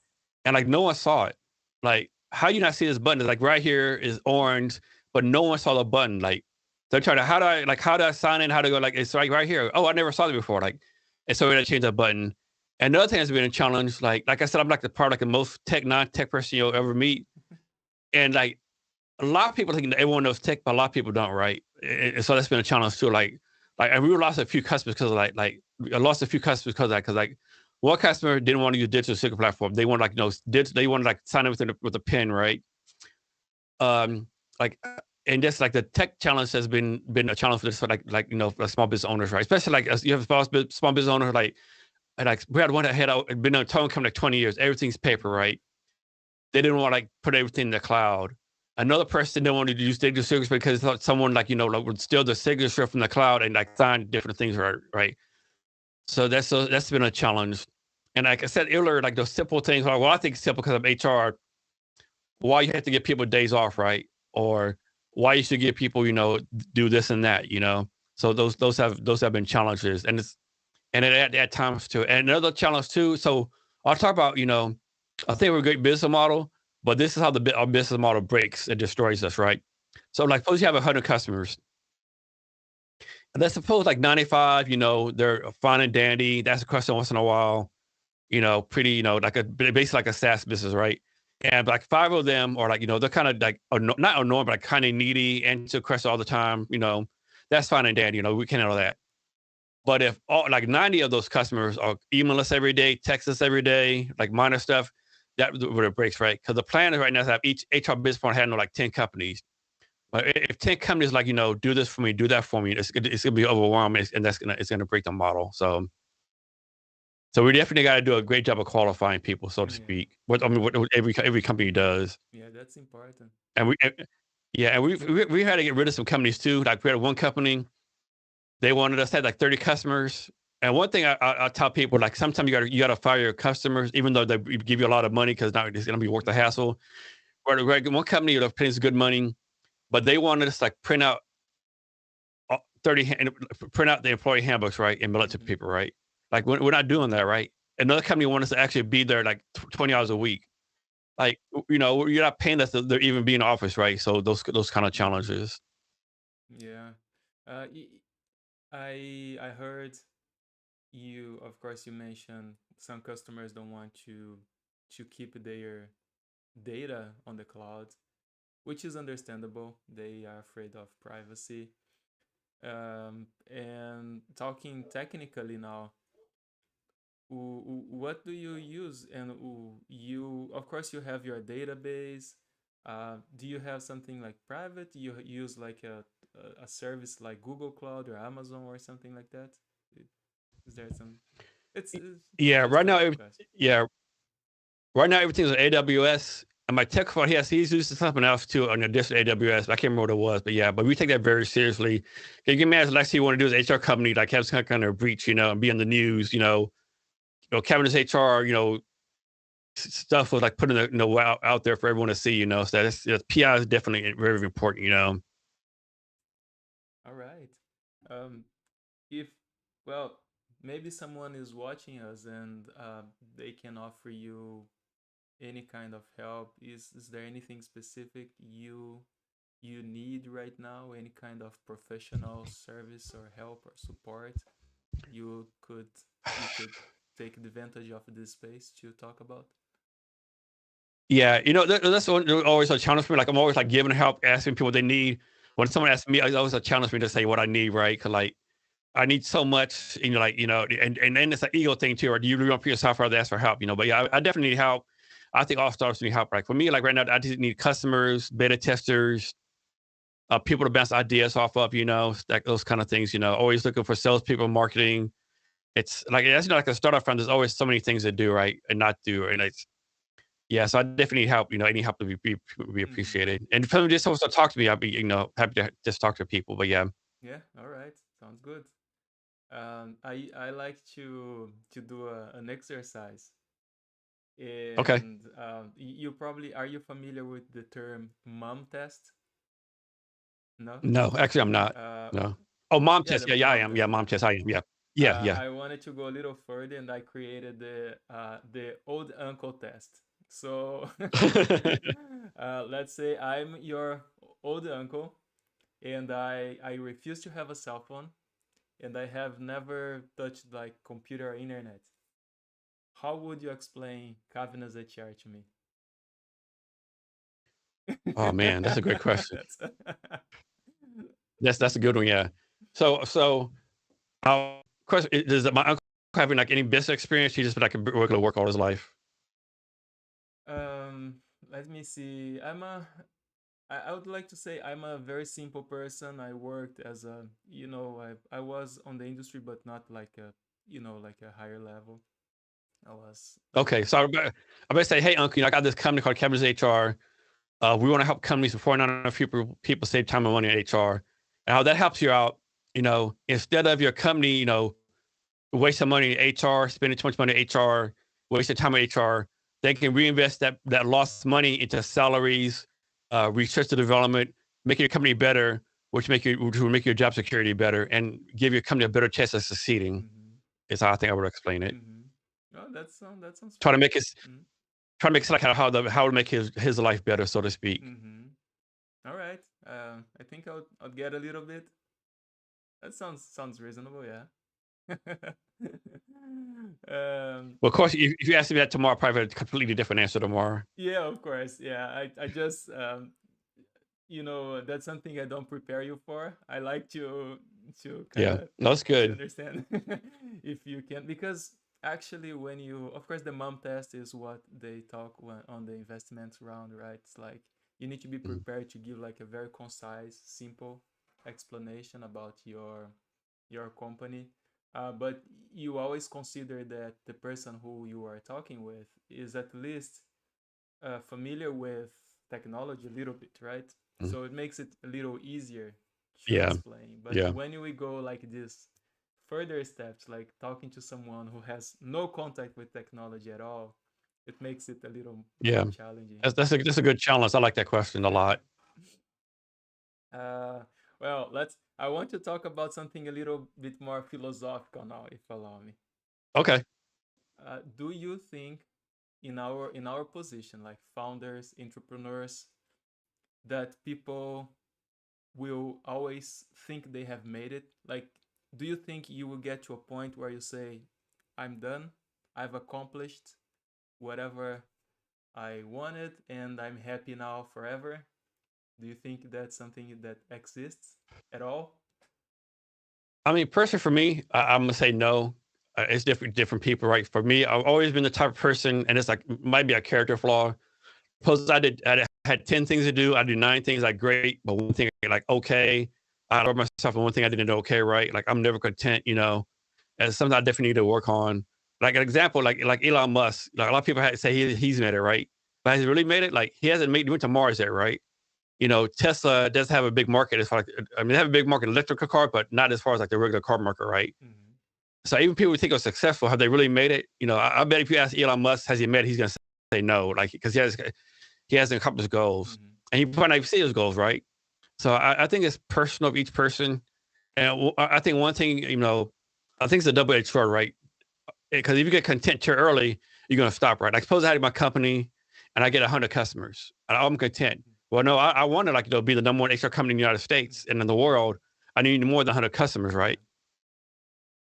and like no one saw it. Like, how you not see this button? It's like right here is orange, but no one saw the button. Like they're trying to how do I sign in? How to go? Like it's right here. Oh, I never saw it before. Like, and so we had to change that button. And another thing that's been a challenge, like I said, I'm like the most non-tech person you'll ever meet, and like a lot of people think that everyone knows tech, but a lot of people don't, right? And so that's been a challenge too. And we lost a few customers because of I lost a few customers because of that. Because like one customer didn't want to use digital signature platform. They want they want to like sign in with a pen, right? Um, like and just like the tech challenge has been a challenge for this for for small business owners, right? Especially like as you have a small business owner like and like we had one that had been on a tone company like 20 years. Everything's paper, Mhm. right? They didn't want to like put everything in the cloud. Another person didn't want to use digital signatures because they thought someone like would steal the signature from the cloud and like sign different things, right? So that's been a challenge. And like I said earlier, like those simple things, well, I think it's simple because of HR, why you have to give people days off, right? Or why you should give people, do this and that. So those have been challenges. And at times too. And another challenge too. So I'll talk about, I think we're a great business model, but this is how our business model breaks and destroys us, right? So like suppose you have 100 customers. And let's suppose like 95, they're fine and dandy. That's a question once in a while, pretty, like basically like a SaaS business, right? And like five of them are like, they're kind of like not annoying, but like kind of needy, answer questions all the time, that's fine and dandy, we can handle that. But if all like 90 of those customers are email us every day, text us every day, like minor stuff, that where it breaks, right? Because the plan is right now to have each HR business partner handle like 10 companies. But if 10 companies like, do this for me, do that for me, it's gonna be overwhelming and it's gonna break the model. So we definitely got to do a great job of qualifying people, so to Yeah. speak. What every company does. Yeah, that's important. And yeah, and we had to get rid of some companies too. Like we had one company, they wanted us to have like 30 customers. And one thing I tell people, like sometimes you gotta fire your customers, even though they give you a lot of money because now it's gonna be worth the Mhm. hassle. One company that pays good money, but they wanted us to like uh, 30 print out the employee handbooks, right, and mail it to Mhm. people, right? Like we're not doing that, right? Another company wanted us to actually be there like 20 hours a week. Like you're not paying us to they're even be in the office, right? So those kind of Mhm. challenges. Yeah. uh, y- I heard you, of course, you mentioned some customers don't want to keep their data on the cloud. which is understandable. They are afraid of privacy. And talking technically now, what do you use? And you, of course, you have your database. Do you have something like private? You use like a service like Google Cloud or Amazon or something like that? Is there some? It's Yeah, just right a now, question. yeah, right now everything's on AWS. And my tech fund, he's using something else too on additional AWS. But I can't remember what it was, but yeah, but we take that very seriously. You can imagine, like, say you want to do as HR company, like have some kind of breach, and be in the news, Cabinet HR, stuff was like putting out there for everyone to see, So that's PI is definitely very important. All right. Um, if well, maybe someone is watching us and they can offer you any kind of help. Is there anything specific you need right now? Any kind of professional service or help or support you could you could take advantage of this space to talk about? Yeah, that's always a challenge for me. Like I'm always like giving help, asking people what they need. When someone asks me, it's always a challenge for me to say what I need, right? Because like I need so much, and then it's an ego thing too. Or do you really want to put yourself out there ask for help, But yeah, I definitely need help. I think all startups need help. Like for me, like right now, I just need customers, beta testers, people to bounce ideas off of, those kind of things. Always looking for salespeople, marketing. It's like like a startup fund. There's always so many things to do, right, and not do, and it's yeah. So I definitely need help. Any help to be Mm-hmm. appreciated. And if someone just wants to talk to me, I'd be happy to just talk to people. But yeah, Yeah, all right. Sounds good. I like to do an exercise, okay. and you probably are you familiar with the term mom test? No. No, actually, I'm not. Uh, No. Oh, mom yeah, test. the Yeah, yeah, I mom am. Yeah, test. mom test. I am. Yeah, yeah, yeah. I wanted to go a little further, and I created the old uncle test. So let's say I'm your old uncle, and I refuse to have a cell phone, and I have never touched like computer or internet. How would you explain Cavness HR to me? Oh man, that's a great question. That's That's a good one. Yeah. So question does my uncle having like any business experience? He just been like a regular work all his life. um. Let me see. I would like to say I'm a very simple person. I worked as I was on the industry, but not like like a higher level. I was like Okay, so I'm gonna say, hey, uncle, I got this company called Cabinet HR. We want to help companies with 4,900 people save time and money in HR. And how that helps you out, instead of your company, wasting money in HR, spending too much money in HR, wasting time in HR, they can reinvest that lost money into salaries, research and development, make your company better, which will make your job security better and give your company a better chance of succeeding. mm-hmm, Is how I think I would explain it. mm-hmm. Oh, that sounds Try to fair. make it Mm-hmm. try to make it like how to make his life better, so to speak. Mm-hmm. All right. I think I'll get a little bit. That sounds reasonable. Yeah. um. Well, of course, if you ask me that tomorrow, I'll probably have a completely different answer tomorrow. Yeah. Of course. Yeah. I just that's something I don't prepare you for. I like to kind Yeah, of no, that's to good. understand if you can, because actually when you, of course, the mom test is what they talk on the investments round, right? It's like you need to be Mhm. prepared to give like a very concise, simple explanation about your company. But you always consider that the person who you are talking with is at least familiar with technology a little bit, right? Mhm. So it makes it a little easier to Yeah, explain. But yeah, when we go like this further steps, like talking to someone who has no contact with technology at all, it makes it a little more yeah. challenging. That's a good challenge. I like that question a lot. uh, well, let's. I want to talk about something a little bit more philosophical now, if allow me. Okay. Do you think in our position, like founders, entrepreneurs, that people will always think they have made it? Like, do you think you will get to a point where you say, I'm done, I've accomplished whatever I wanted, and I'm happy now forever? Do you think that's something that exists at all? I mean, personally, for me, I'm gonna say no. It's different people, right? For me, I've always been the type of person, and it's like might be a character flaw. Suppose I had 10 things to do. I do 9 things like great, but one thing like okay. I love myself, and one thing I didn't do okay, right? Like I'm never content, and something I definitely need to work on. Like an example, like Elon Musk. Like a lot of people say he's made it, right? But has he really made it? Like he hasn't went to Mars yet, right? Tesla does have a big market as far like I mean, they have a big market electrical car, but not as far as like the regular car market, right? Mm-hmm. So even people who think are successful, have they really made it? I bet if you ask Elon Musk, has he made it? He's gonna say no, like because he hasn't accomplished goals, Mm-hmm. and he probably not even see his goals, right? So I think it's personal of each person, and I think one thing, I think it's a double-edged sword, right? Because if you get content too early, you're gonna stop, right? Like suppose I had my company, and I get 100 customers, and I'm content. Well, no, I want to like be the number one HR company in the United States and in the world. I need more than 100 customers, right?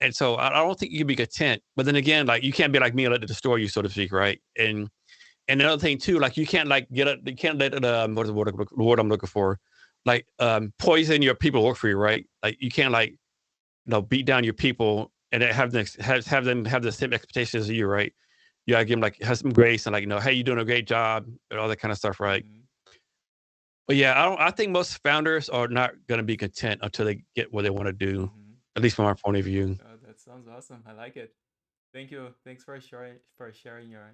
And so I don't think you can be content. But then again, like you can't be like me and let it destroy you, so to speak, right? And another thing too, like you can't like you can't let it what is the word I'm looking for, like poison your people who work for you, right? Like you can't like beat down your people and then have them have the same expectations as you, right? You gotta give them like have some grace and like hey, you're doing a great job and all that kind of stuff, right? Mm-hmm. But yeah, I think most founders are not gonna be content until they get what they want to do, Mm-hmm. at least from our point of view. Oh, that sounds awesome. I like it. Thank you. Thanks for sharing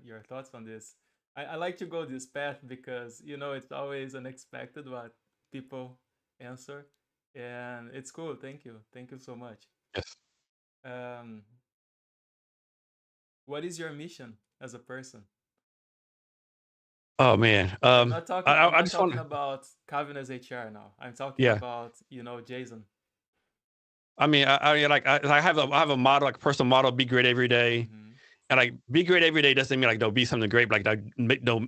your thoughts on this. I like to go this path because it's always unexpected what people answer, and it's cool. Thank you. Thank you so much. Yes. Um, what is your mission as a person? Oh man. I'm not talking. I'm I not just want talking about Calvin as HR now. I'm talking yeah. about Jason. I mean, I have a motto, like a personal motto: be great every day. Mm-hmm. And like be great every day doesn't mean like don't be something great. But, like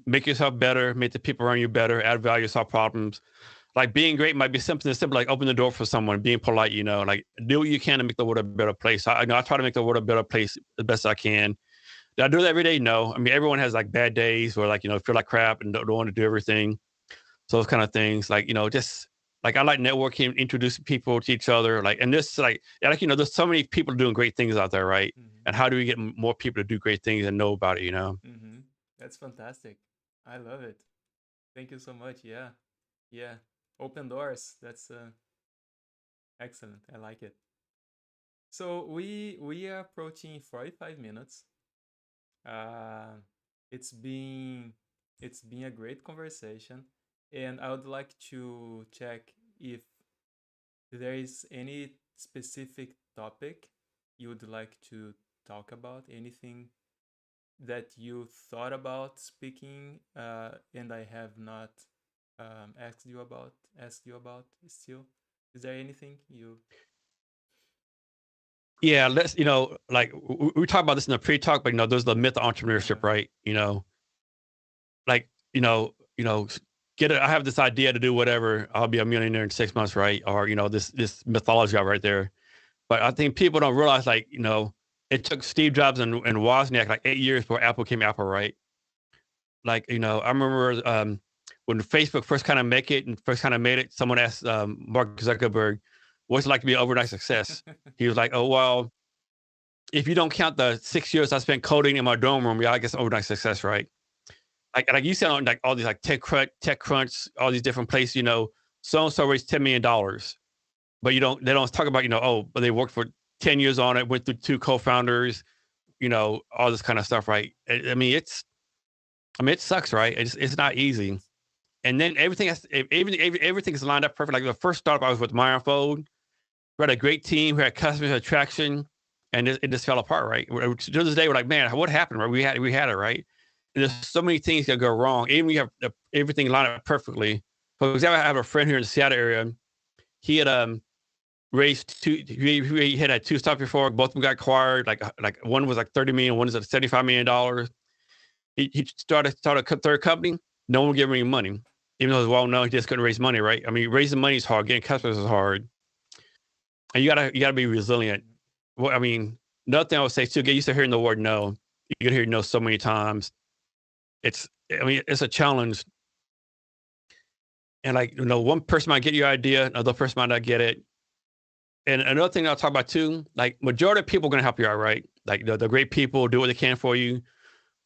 make yourself better, make the people around you better, add value, solve problems. Like being great might be something as simple like open the door for someone, being polite. Like do what you can to make the world a better place. I try to make the world a better place the best I can. Do I do that every day? No. I mean, everyone has like bad days where like feel like crap and don't want to do everything. So those kind of things, like just like I like networking, introducing people to each other, like and this like yeah, like there's so many people doing great things out there, right? Mm-hmm. And how do we get more people to do great things and know about it? Mm-hmm. That's fantastic. I love it. Thank you so much. Yeah. Yeah. Open doors. That's excellent. I like it. So we are approaching 45 minutes. Uh, it's been it's been a great conversation, and I would like to check if there is any specific topic you would like to talk about, anything that you thought about speaking, and I have not asked you about still. Is there anything you? Yeah, let's like we talked about this in the pre-talk, but there's the myth of entrepreneurship, Uh-huh. right? Like get it. I have this idea to do whatever. I'll be a millionaire in 6 months, right? Or this mythology out right there. But I think people don't realize, like, it took Steve Jobs and Wozniak like 8 years before Apple came Apple, right? Like, I remember when Facebook first kind of make it and first kind of made it, someone asked Mark Zuckerberg, what's it like to be an overnight success? He was like, oh, well, if you don't count the 6 years I spent coding in my dorm room, yeah, I guess overnight success, right? Like you said on like all these like TechCrunch, all these different places, so and so raised $10 million, but they don't talk about oh, but they worked for 10 years on it, went through two co-founders, all this kind of stuff, right? I mean, it sucks, right? It's not easy. And then everything's lined up perfect. Like the first startup I was with, Mindfold, we had a great team, we had customers, had traction, and it just fell apart, right? To this day, we're like, man, what happened? Right? We had it, right? And there's so many things that go wrong. Even when you have everything lined up perfectly. For example, I have a friend here in the Seattle area. He had raised two. He had two stocks before. Both of them got acquired. Like one was like 30 million, one is at $75 million. He started a third company. No one would give him any money, even though it was well known he just couldn't raise money. Right? I mean, raising money is hard. Getting customers is hard, and you gotta be resilient. Well, I mean, another thing I would say too, get used to hearing the word no. You can hear no so many times. I mean, it's a challenge. And like, one person might get your idea, another person might not get it. And another thing I'll talk about too, like majority of people are gonna help you out, right? Like the great people do what they can for you.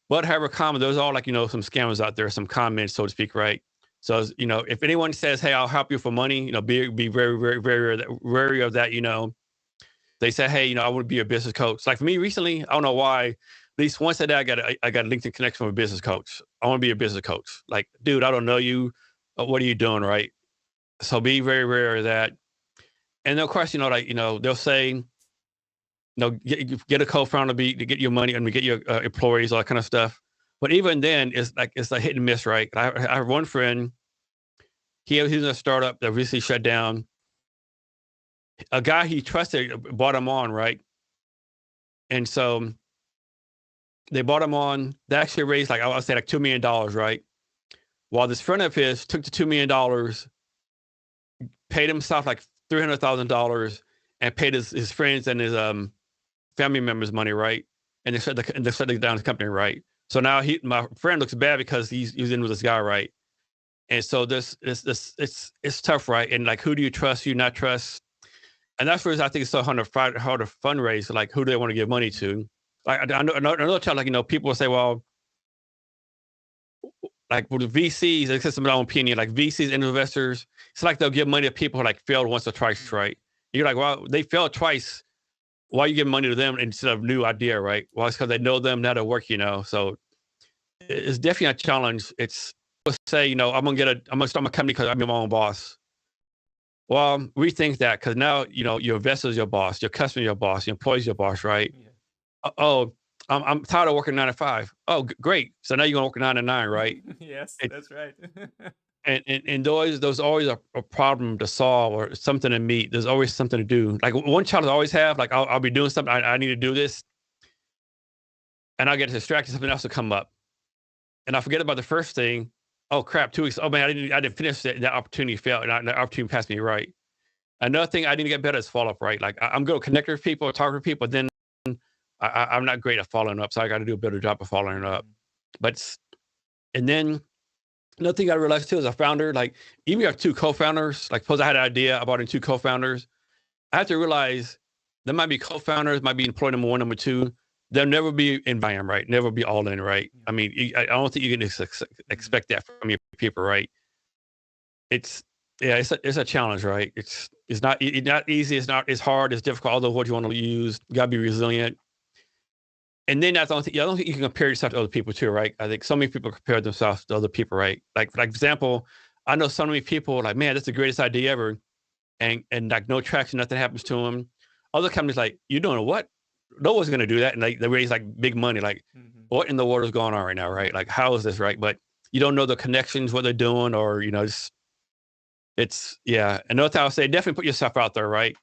But however common, there's all like, some scammers out there, some comments, so to speak, right? So, if anyone says, "Hey, I'll help you for money," be very, very, very wary of that. They say, "Hey, I want to be a business coach." Like for me recently, I don't know why. At least once a day, I got a LinkedIn connection with a business coach. I want to be a business coach. Like, dude, I don't know you. What are you doing, right? So be very wary of that. And of course, they'll say, get a co-founder to get your money and get your employees, all that kind of stuff. But even then, it's a hit and miss, right? I have one friend. He's in a startup that recently shut down. A guy he trusted bought him on, right? And so they bought him on. They actually raised like I would say like $2 million, right? While this friend of his took the $2 million, paid himself like $300,000, and paid his friends and his family members money, right? And they shut down his company, right? So now my friend looks bad because he's in with this guy, right? And so it's tough, right? And like, who do you trust? Who you not trust? And that's where I think it's so hard to fundraise. Like, who do they want to give money to? Like, I know another time, like, people will say, well, like with the VCs, it's just my own opinion. Like VCs and investors, it's like they'll give money to people who like failed once or twice, right? You're like, well, they failed twice. Why you give money to them instead of new idea, right? Well, it's because they know them, now to work. So it's definitely a challenge. It's say, I'm gonna start my company because I'm my own boss. Well, rethink that, because now your investor's your boss, your customer your boss, your employee's your boss, right? Yeah. Oh, I'm tired of working 9 to 5. Oh, great. So now you're gonna work 9 to 9, right? Yes, It, that's right. and there's always a problem to solve or something to meet. There's always something to do. Like one challenge I always have, like I'll be doing something, I need to do this, and I'll get distracted, something else will come up, and I forget about the first thing. Oh crap, 2 weeks. Oh man, I didn't finish that. That opportunity failed, and that opportunity passed me, right? Another thing I need to get better is follow up, right? Like I'm good at connecting with people, talking to people, but then I'm not great at following up, so I got to do a better job of following up. Mhm. But and then another thing I realized too as a founder, like even if you have two co-founders, like suppose I had an idea, I brought in two co-founders, I have to realize there might be co-founders, might be employee number one, number two. They'll never be in buy-in, right? Never be all in, right? Yeah. I mean, I don't think you can Mhm. expect that from your people, right? It's yeah, it's a challenge, right? It's not easy. It's hard. It's difficult. All the words you want to use, you gotta be resilient. And then I don't think you can compare yourself to other people too, right? I think so many people compare themselves to other people, right? Like example, I know so many people like, man, that's the greatest idea ever, and like no traction, nothing happens to them. Other companies like, you doing what? No one's gonna do that, and they raise like big money. Like, Mhm. what in the world is going on right now, right? Like, how is this right? But you don't know the connections, what they're doing, or it's yeah. Another thing I'll say, definitely put yourself out there, right?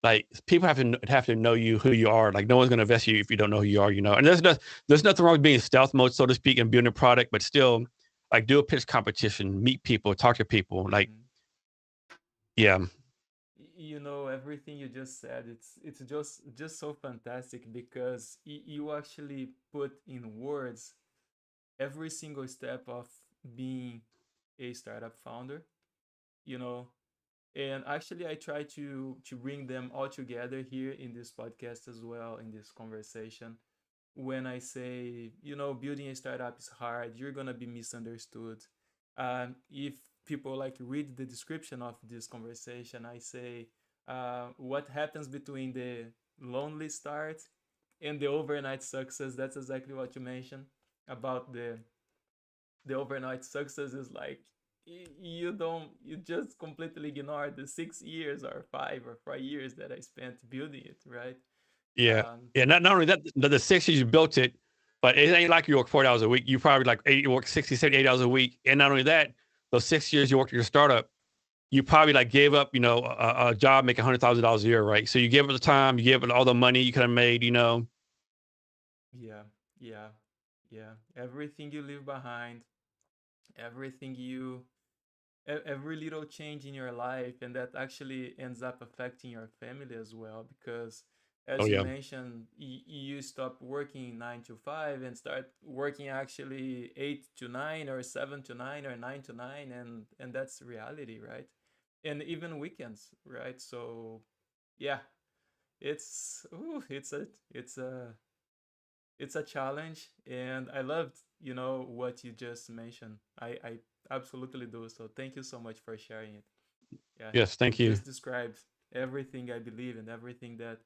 Like people have to know you, who you are. Like no one's gonna invest you if you don't know who you are. And there's nothing wrong with being stealth mode, so to speak, and building a product, but still, like do a pitch competition, meet people, talk to people. Like Mhm. yeah, Everything you just said, it's just so fantastic because you actually put in words every single step of being a startup founder, you know. And actually I try to bring them all together here in this podcast as well, in this conversation. When I say, building a startup is hard, you're gonna be misunderstood. If people like read the description of this conversation, I say, what happens between the lonely start and the overnight success. That's exactly what you mentioned about the overnight success. Is like, you just completely ignore the 6 years or 5 or 4 years that I spent building it, right? yeah, um yeah. Not only that, the 6 years you built it, but it ain't like you work 40 hours a week. You probably like you work 60, 70, 80 hours a week. And not only that, those 6 years you worked at your startup, you probably like gave up, a job making $100,000 a year, right? So you gave it the time, you gave it all the money you could have made. yeah, yeah, yeah, everything you leave behind, everything every little change in your life, and that actually ends up affecting your family as well, because Oh As you yeah. mentioned, you stop working 9 to 5 and start working actually 8 to 9 or 7 to 9 or 9 to 9, and that's reality, right? And even weekends, right? So yeah, it's it's a challenge, and I loved what you just mentioned. I absolutely do. So thank you so much for sharing it. Yeah, Yes, you thank you. just described everything I believe and everything that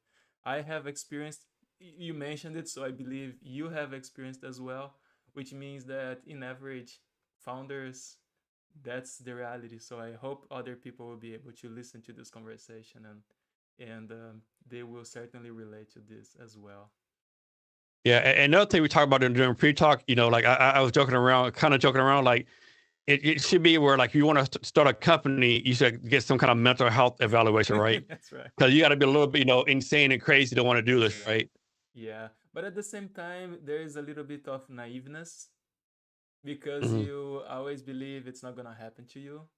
I have experienced. You mentioned it, so I believe you have experienced as well, which means that in average, founders, that's the reality. So I hope other people will be able to listen to this conversation, and they will certainly relate to this as well. Yeah, and another thing we talked about during pre-talk, like I was joking around, kind of joking around, like it should be where like you want to start a company, you should get some kind of mental health evaluation, right? That's right. Because you got to be a little bit, insane and crazy to want to do this, right? Yeah, but at the same time, there is a little bit of naiveness because Hmm. you always believe it's not gonna happen to you,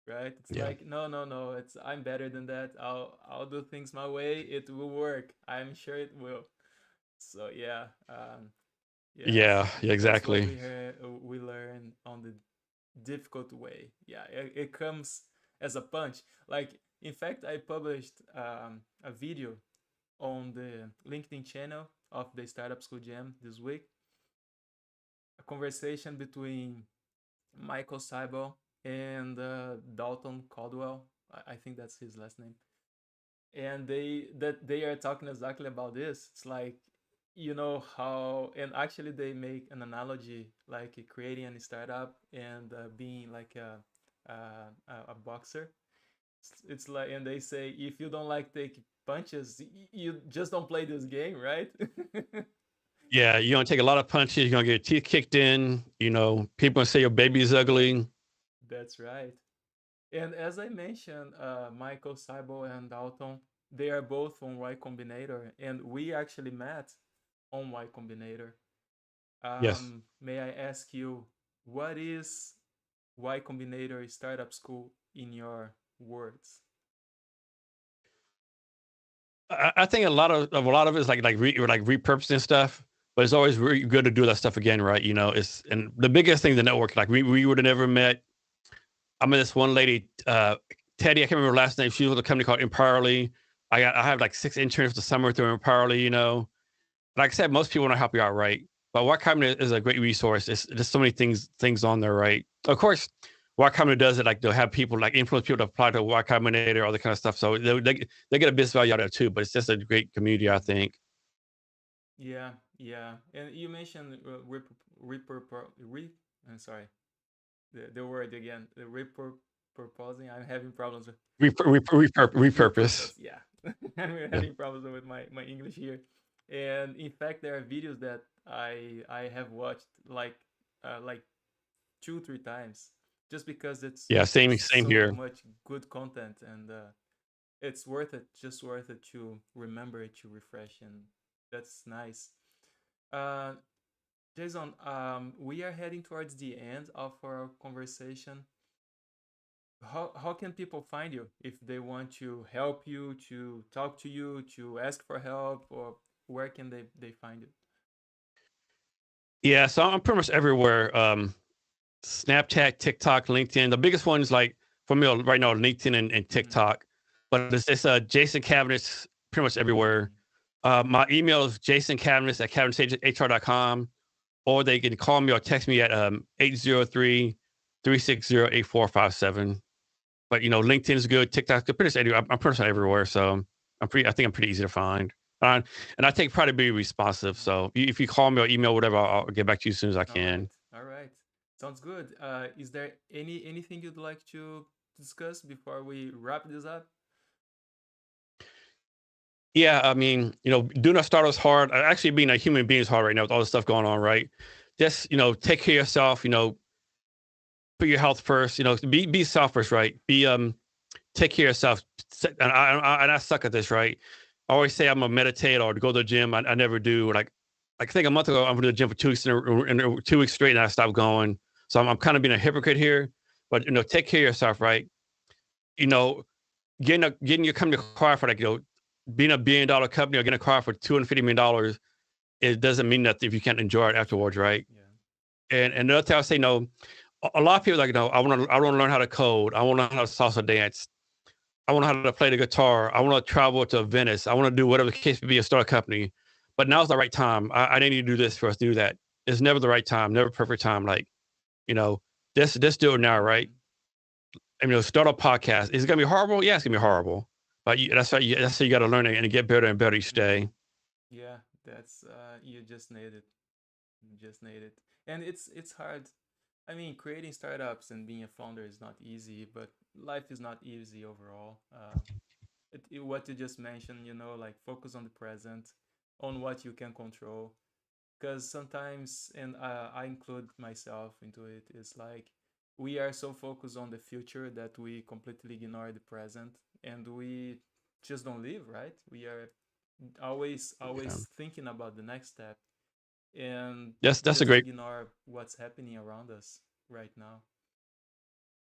right? It's Yeah, like, no, no, no, it's I'm better than that. I'll do things my way. It will work. I'm sure it will. So yeah, yes, yeah, yeah, that's what exactly. we learn on the difficult way. Yeah, it comes as a punch. Like, in fact, I published a video on the LinkedIn channel of the Startup School Jam this week. A conversation between Michael Seibel and Dalton Caldwell. I think that's his last name. And they are talking exactly about this. It's like, how, and actually they make an analogy like creating a startup and being like a boxer. It's like, and they say if you don't like take punches, you just don't play this game, right? Yeah, you're gonna take a lot of punches. You're gonna get your teeth kicked in. People gonna say your baby is ugly. That's right. And as I mentioned, Michael Seibel and Dalton, they are both on Y Combinator, and we actually met on Y Combinator. Yes. May I ask you, what is Y Combinator Startup School in your words? I think a lot of it is like repurposing stuff, but it's always really good to do that stuff again, right? It's and the biggest thing the network, like we would have never met. I met this one lady, Teddy. I can't remember her last name. She was with a company called Empowerly. I have like 6 interns this summer through Empowerly. Like I said, most people want to help you out, right? But Y Combinator is a great resource. There's so many things on there, right? Of course, Y Combinator does it like they'll have people like influence people to apply to Y Combinator, all that kind of stuff. So they get a business value out of it too. But it's just a great community, I think. Yeah, yeah. And you mentioned I'm sorry, the word again, the repurposing. I'm having problems with Repurpose. repurpose. Yeah, I'm Yeah. having problems with my English here. And in fact, there are videos that I have watched like 2 3 times just because it's Yeah. Same so here. much good content, and it's worth it. Just worth it to remember it, to refresh, and that's nice. Uh, Jason, we are heading towards the end of our conversation. How can people find you if they want to help you, to talk to you, to ask for help, or where can they find you? Yeah. So I'm pretty much everywhere. Snapchat, TikTok, LinkedIn. The biggest ones like for me right now, LinkedIn and Mm-hmm. TikTok. But it's Jason Cavness pretty much everywhere. Mm-hmm. My email is jasonCavness@cavnesshr.com, or they can call me or text me at 803-360-8457. But LinkedIn is good, TikTok, pretty much anywhere. I'm pretty much everywhere, so I think I'm pretty easy to find. And I take pride to be responsive. Mm-hmm. So if you call me or email, whatever, I'll get back to you as soon as I All right, can. all right, sounds good. Is there anything you'd like to discuss before we wrap this up? Yeah, I mean, doing a startup is hard. Actually, being a human being is hard right now with all the stuff going on, right? Just take care of yourself. Put your health first. Be selfish, right? Take care of yourself. And I suck at this, right? I always say I'm gonna meditate or to go to the gym. I never do. Like I think a month ago, I'm going to the gym for 2 weeks in 2 weeks straight, and I stopped going. So I'm kind of being a hypocrite here. But take care of yourself, right? You know, getting your company car for like being a $1 billion company or getting a car for $250 million, it doesn't mean nothing if you can't enjoy it afterwards, right? Yeah. And another thing I say, no, a lot of people like, no, I want to learn how to code. I want to learn how to salsa dance. I want to know how to play the guitar. I want to travel to Venice. I want to do whatever the case may be, a start a company. But now's the right time. I need to do this for us to do that. It's never the right time, never perfect time. Like, you know, just do it now, right? I mean, start a podcast. Is it gonna be horrible? Yeah, it's gonna be horrible. But that's how you got to learn it and get better and better each day. Yeah, that's you just nailed it. You just nailed it. And it's hard. I mean, creating startups and being a founder is not easy, but life is not easy overall. What you just mentioned, like focus on the present, on what you can control. Because sometimes, and I include myself into it, is like we are so focused on the future that we completely ignore the present, and we just don't live, right? We are always Yeah. thinking about the next step and That's a just great ignore what's happening around us right now.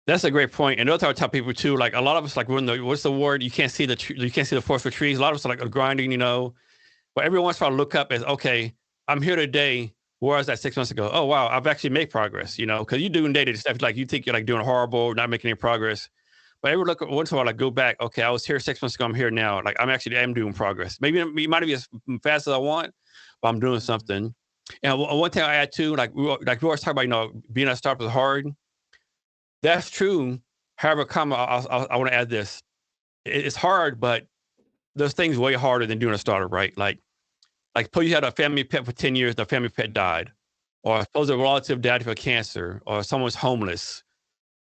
That's a great point. And another thing I tell people too, like a lot of us, like we're in the what's the word? You can't see the forest for trees. A lot of us are like grinding, But every once in a while, look up as okay, I'm here today. Where was that 6 months ago? Oh wow, I've actually made progress. Because you're doing day-to-day stuff. Like you think you're like doing horrible, not making any progress. But every look once in a while, like go back. Okay, I was here 6 months ago. I'm here now. Like I'm doing progress. Maybe it might not be as fast as I want, but I'm doing Mm-hmm. something. And one thing I add too, we always talk about, being a startup is hard. That's true. However, I want to add this. It's hard, but there's things way harder than doing a startup, right? Like suppose you had a family pet for 10 years, the family pet Mm-hmm. died. Or suppose a relative died for cancer, or someone's homeless.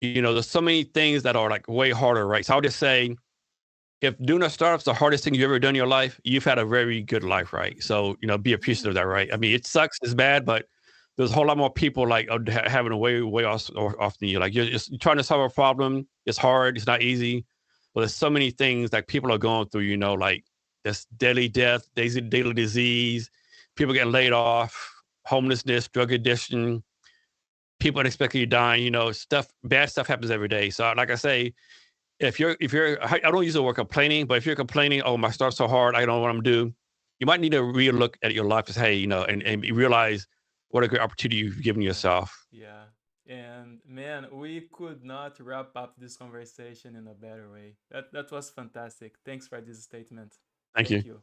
There's so many things that are like way harder, right? So I'll just say, if doing a startup's the hardest thing you've ever done in your life, you've had a very good life, right? So, be appreciative of that, right? I mean, it sucks, it's bad, but there's a whole lot more people like having a way off than you. Like you're trying to solve a problem. It's hard. It's not easy. But there's so many things like people are going through, like this daily death, daily disease, people getting laid off, homelessness, drug addiction, people unexpectedly dying, bad stuff happens every day. So like I say, if you're I don't use the word complaining, but if you're complaining, oh, my start's so hard, I don't know what I'm doing, you might need to relook at your life as, hey, and realize what a great opportunity you've given Yeah. yourself. Yeah. And man, we could not wrap up this conversation in a better way. That was fantastic. Thanks for this statement. Thank Thank you.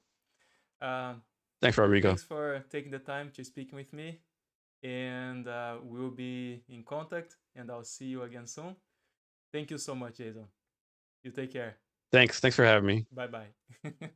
you. Um, Thanks, Rodrigo. Thanks for taking the time to speak with me. And we'll be in contact, and I'll see you again soon. Thank you so much, Jason. You take care. Thanks for having me. Bye bye.